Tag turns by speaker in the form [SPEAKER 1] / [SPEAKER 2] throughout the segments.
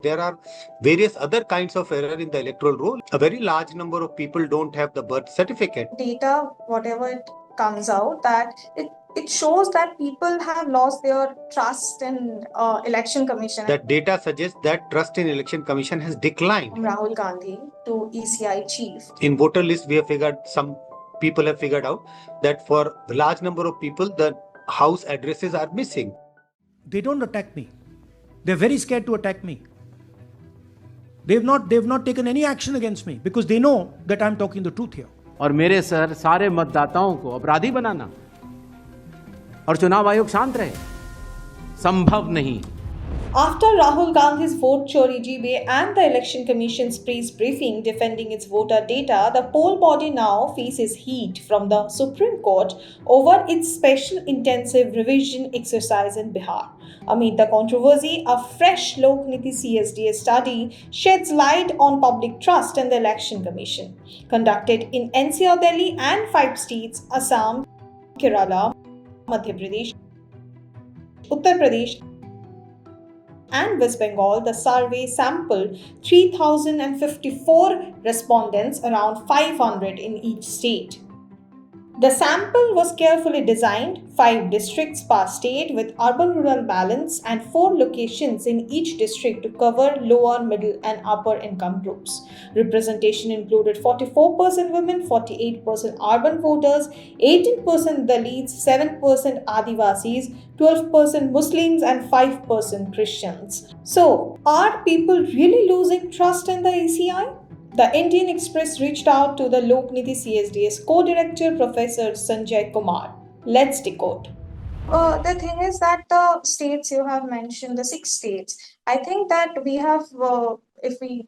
[SPEAKER 1] There are various other kinds of error in the electoral roll. A very large number of people don't have the birth certificate.
[SPEAKER 2] Data, whatever it comes out, that it shows that people have lost their trust in election commission.
[SPEAKER 1] That data suggests that trust in election commission has declined.
[SPEAKER 2] Rahul Gandhi to ECI chief.
[SPEAKER 1] In voter list, we have figured, some people have figured out that for a large number of people, the house addresses are missing.
[SPEAKER 3] They don't attack me. They're very scared to attack me. They've not taken any action against me because they know that I'm talking the truth here.
[SPEAKER 4] और मेरे sir सारे मतदाताओं को अपराधी बनाना और चुनाव आयोग शांत रहे, संभव नहीं।
[SPEAKER 5] After Rahul Gandhi's vote chori jibe and the Election Commission's press briefing defending its voter data, the poll body now faces heat from the Supreme Court over its special intensive revision exercise in Bihar. Amid the controversy, a fresh Lokniti-CSDS study sheds light on public trust in the Election Commission. Conducted in NCR, Delhi and 5 states, Assam, Kerala, Madhya Pradesh, Uttar Pradesh, and West Bengal, the survey sampled 3,054 respondents, around 500 in each state. The sample was carefully designed, 5 districts per state with urban-rural balance and 4 locations in each district to cover lower, middle and upper income groups. Representation included 44% women, 48% urban voters, 18% Dalits, 7% Adivasis, 12% Muslims and 5% Christians. So, are people really losing trust in the ECI? The Indian Express reached out to the Lokniti-CSDS co-director Professor Sanjay Kumar. Let's decode.
[SPEAKER 2] The thing is that the states you have mentioned, the 6 states, I think that we have, if we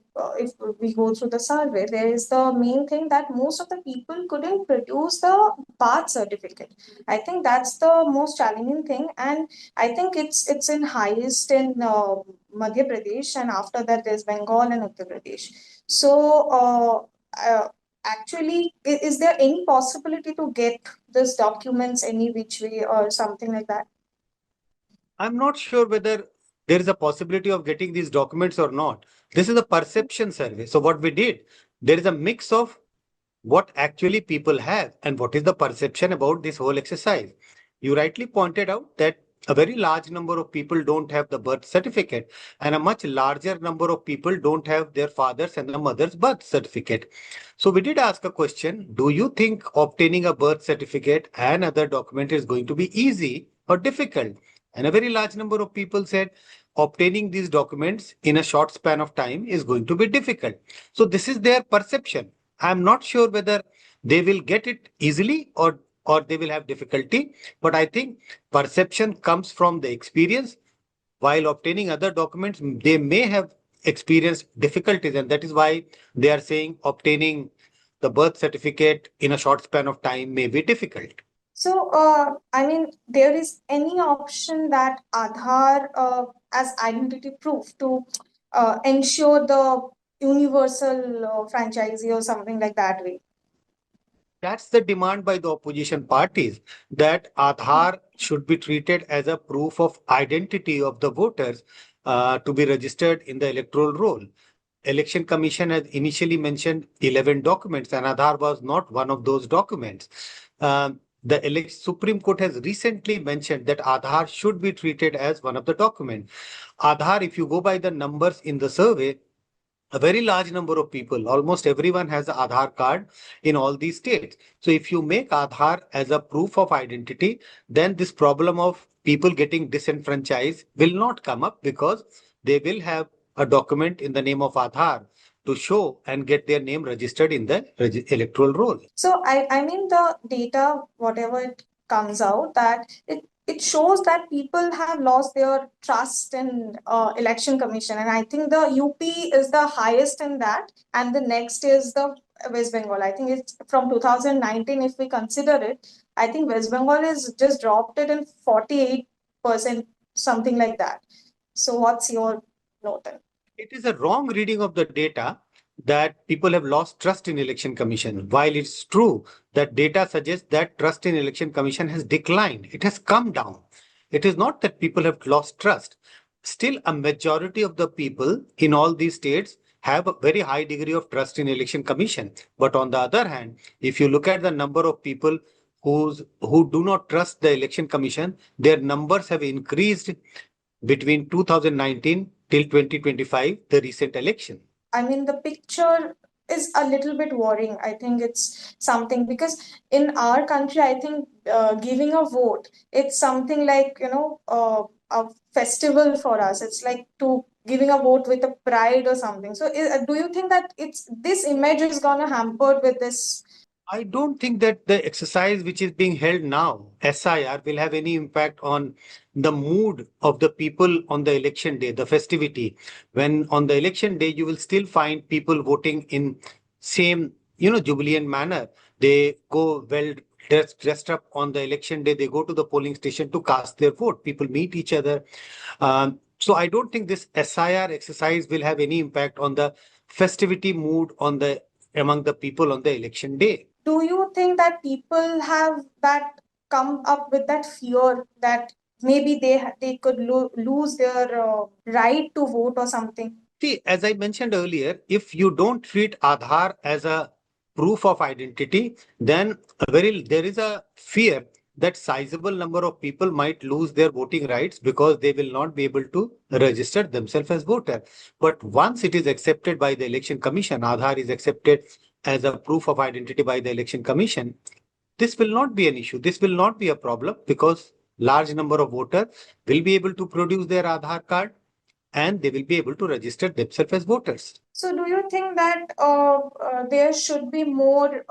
[SPEAKER 2] go through the survey, there is the main thing that most of the people couldn't produce the birth certificate. I think that's the most challenging thing, and I think it's in highest in Madhya Pradesh, and after that there's Bengal and Uttar Pradesh. So actually, is there any possibility to get these documents any which way or something like that?
[SPEAKER 1] I'm not sure whether there is a possibility of getting these documents or not. This is a perception survey. So what we did, there is a mix of what actually people have and what is the perception about this whole exercise. You rightly pointed out that a very large number of people don't have the birth certificate, and a much larger number of people don't have their father's and the mother's birth certificate. So we did ask a question, do you think obtaining a birth certificate and other document is going to be easy or difficult? And a very large number of people said obtaining these documents in a short span of time is going to be difficult. So this is their perception. I'm not sure whether they will get it easily or they will have difficulty. But I think perception comes from the experience. While obtaining other documents, they may have experienced difficulties, and that is why they are saying obtaining the birth certificate in a short span of time may be difficult.
[SPEAKER 2] So, I mean, there is any option that Aadhaar as identity proof to ensure the universal franchisee or something like that way?
[SPEAKER 1] That's the demand by the opposition parties, that Aadhaar should be treated as a proof of identity of the voters to be registered in the electoral roll. Election Commission has initially mentioned 11 documents, and Aadhaar was not one of those documents. The Supreme Court has recently mentioned that Aadhaar should be treated as one of the documents. Aadhaar, if you go by the numbers in the survey, a very large number of people, almost everyone has an Aadhaar card in all these states. So if you make Aadhaar as a proof of identity, then this problem of people getting disenfranchised will not come up, because they will have a document in the name of Aadhaar to show and get their name registered in the electoral roll.
[SPEAKER 2] So I mean, the data, whatever it comes out, that it shows that people have lost their trust in election commission, and I think the UP is the highest in that, and the next is the West Bengal. I think it's from 2019. If we consider it, I think West Bengal is just dropped it in 48%, something like that. So what's your note?
[SPEAKER 1] It is a wrong reading of the data that people have lost trust in election commission. While it's true that data suggests that trust in election commission has declined, it has come down. It is not that people have lost trust. still a majority of the people in all these states have a very high degree of trust in election commission. But on the other hand, if you look at the number of people who do not trust the election commission, their numbers have increased between 2019 till 2025, the recent election.
[SPEAKER 2] I mean, the picture is a little bit worrying. I think it's something because in our country, I think giving a vote, it's something like, a festival for us. It's like to giving a vote with a pride or something. So, do you think that it's this image is gonna hamper with this?
[SPEAKER 1] I don't think that the exercise which is being held now, SIR, will have any impact on the mood of the people on the election day, the festivity. When on the election day, you will still find people voting in same, jubilant manner. They go well dressed up on the election day. They go to the polling station to cast their vote. People meet each other. So I don't think this SIR exercise will have any impact on the festivity mood among the people on the election day.
[SPEAKER 2] Do you think that people have that come up with that fear that maybe they could lose their right to vote or something?
[SPEAKER 1] See, as I mentioned earlier, if you don't treat Aadhaar as a proof of identity, then there is a fear that sizable number of people might lose their voting rights because they will not be able to register themselves as voter. But once it is accepted by the Election Commission, Aadhaar is accepted as a proof of identity by the Election Commission, this will not be an issue. This will not be a problem because large number of voters will be able to produce their Aadhaar card and they will be able to register themselves as voters.
[SPEAKER 2] So, do you think that there should be more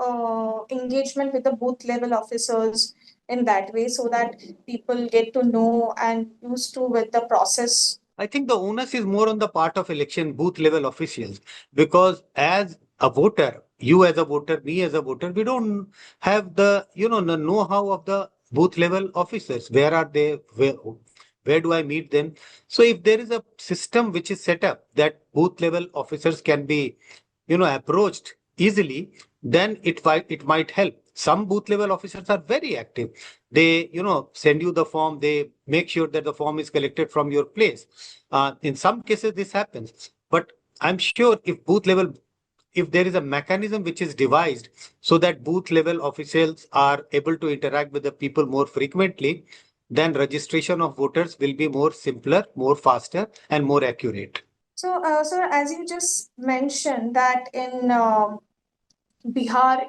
[SPEAKER 2] engagement with the booth level officers in that way so that people get to know and used to with the process?
[SPEAKER 1] I think the onus is more on the part of election booth level officials because as a voter, you as a voter, me as a voter, we don't have the the know-how of the booth level officers. Where are they? Where do I meet them? So if there is a system which is set up that booth level officers can be approached easily, then it might help. Some booth level officers are very active. They send you the form. They make sure that the form is collected from your place. In some cases this happens, but I'm sure if there is a mechanism which is devised so that booth level officials are able to interact with the people more frequently, then registration of voters will be more simpler, more faster, and more accurate.
[SPEAKER 2] So, sir, as you just mentioned that in Bihar,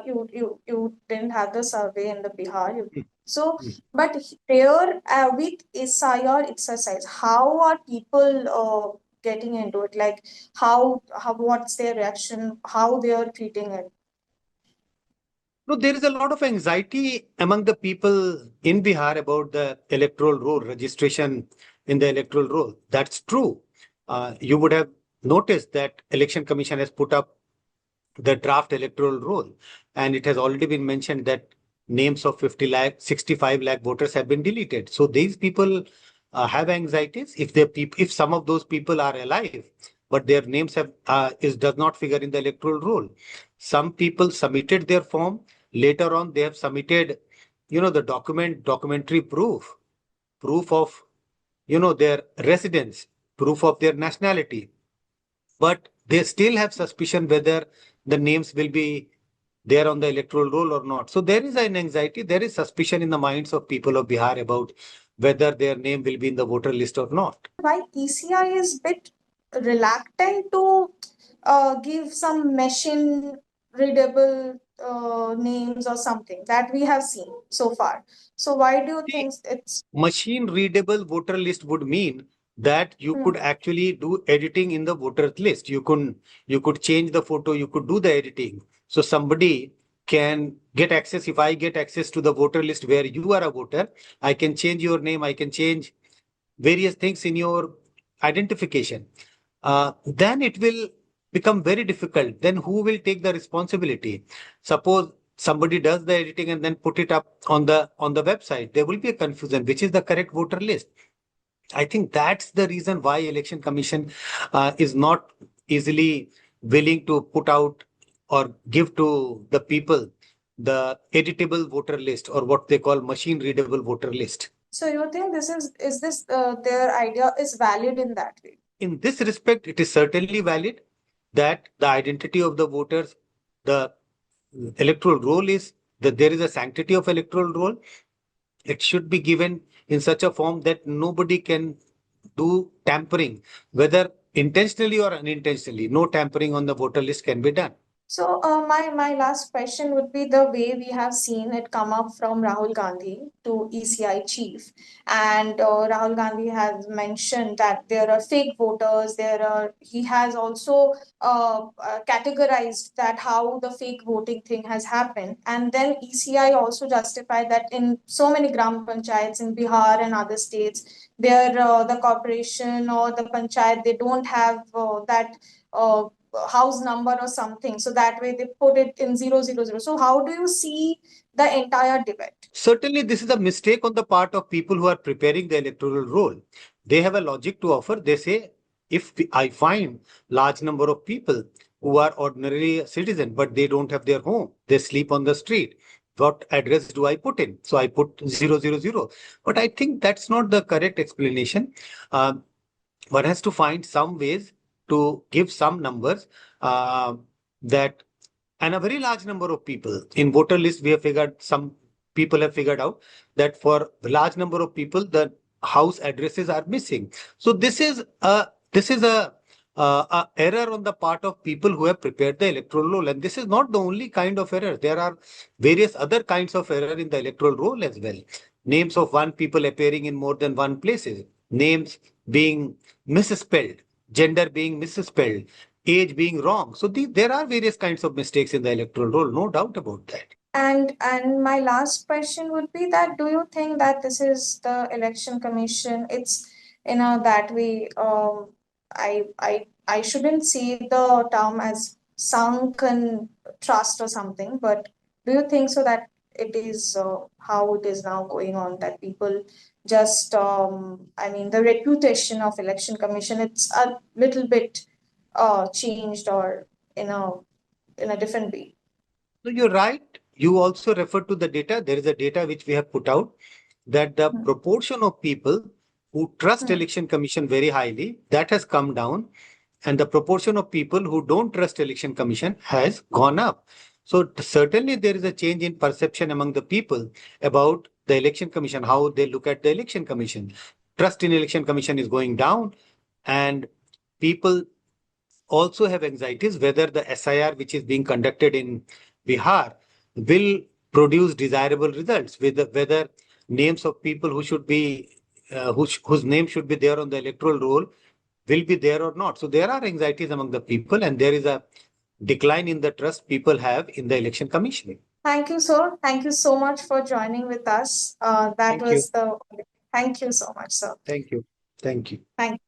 [SPEAKER 2] you didn't have the survey in the Bihar. So, but there with SIR exercise, how are people getting into it? Like how what's their reaction? How they are treating it?
[SPEAKER 1] No, there is a lot of anxiety among the people in Bihar about the electoral roll, registration in the electoral roll. That's true. You would have noticed that Election Commission has put up the draft electoral roll, and it has already been mentioned that names of 50 lakh, 65 lakh voters have been deleted. So these people have anxieties. If some of those people are alive, but their names does not figure in the electoral roll. Some people submitted their form. Later on, they have submitted, the documentary proof of, their residence, proof of their nationality. But they still have suspicion whether the names will be there on the electoral roll or not. So there is an anxiety, there is suspicion in the minds of people of Bihar about whether their name will be in the voter list or not.
[SPEAKER 2] Why ECI is bit reluctant to give some machine readable names or something that we have seen so far. So why do you think it's
[SPEAKER 1] machine readable voter list would mean that you could actually do editing in the voter list. You could change the photo, you could do the editing. So somebody can get access. If I get access to the voter list where you are a voter, I can change your name, I can change various things in your identification. Then it will become very difficult. Then who will take the responsibility? Suppose somebody does the editing and then put it up on the website. There will be a confusion, which is the correct voter list. I think that's the reason why Election Commission is not easily willing to put out or give to the people the editable voter list or what they call machine readable voter list.
[SPEAKER 2] So you think their idea is valid in that way?
[SPEAKER 1] In this respect, it is certainly valid that the identity of the voters, the electoral roll is that there is a sanctity of electoral roll. It should be given in such a form that nobody can do tampering, whether intentionally or unintentionally. No tampering on the voter list can be done.
[SPEAKER 2] So, my last question would be the way we have seen it come up from Rahul Gandhi to ECI chief, and Rahul Gandhi has mentioned that there are fake voters. He has also categorized that how the fake voting thing has happened, and then ECI also justified that in so many gram panchayats in Bihar and other states, where the corporation or the panchayat, they don't have that. House number or something, so that way they put it in 000. So how do you see the entire debate?
[SPEAKER 1] Certainly, this is a mistake on the part of people who are preparing the electoral roll. They have a logic to offer. They say, if I find large number of people who are ordinarily a citizen, but they don't have their home, they sleep on the street, what address do I put in? So I put 000. But I think that's not the correct explanation. One has to find some ways to give some numbers that, and a very large number of people in voter list, we have figured, some people have figured out that for a large number of people, the house addresses are missing. So this is a error on the part of people who have prepared the electoral roll, and this is not the only kind of error. There are various other kinds of error in the electoral roll as well. Names of one people appearing in more than one places, names being misspelled, gender being misspelled, age being wrong. So there are various kinds of mistakes in the electoral roll, no doubt about that.
[SPEAKER 2] And my last question would be that, do you think that this is the election commission? It's that way. I shouldn't see the term as sunken trust or something, but do you think so that it is how it is now going on, that people just the reputation of election commission, it's a little bit changed, or in a different way?
[SPEAKER 1] So you're right. You also refer to the data. There is a data which we have put out that the
[SPEAKER 2] Hmm.
[SPEAKER 1] proportion of people who trust
[SPEAKER 2] Hmm.
[SPEAKER 1] election commission very highly, that has come down, and the proportion of people who don't trust election commission has gone up. So certainly there is a change in perception among the people about the election commission, how they look at the election commission. Trust in election commission is going down, and people also have anxieties whether the SIR which is being conducted in Bihar will produce desirable results, whether names of people who should be whose name should be there on the electoral roll will be there or not. So there are anxieties among the people, and there is a decline in the trust people have in the election commission.
[SPEAKER 2] Thank you, sir. Thank you so much for joining with us. That
[SPEAKER 1] Thank you.
[SPEAKER 2] was the. Thank you so much, sir.
[SPEAKER 1] Thank you. Thank you.
[SPEAKER 2] Thank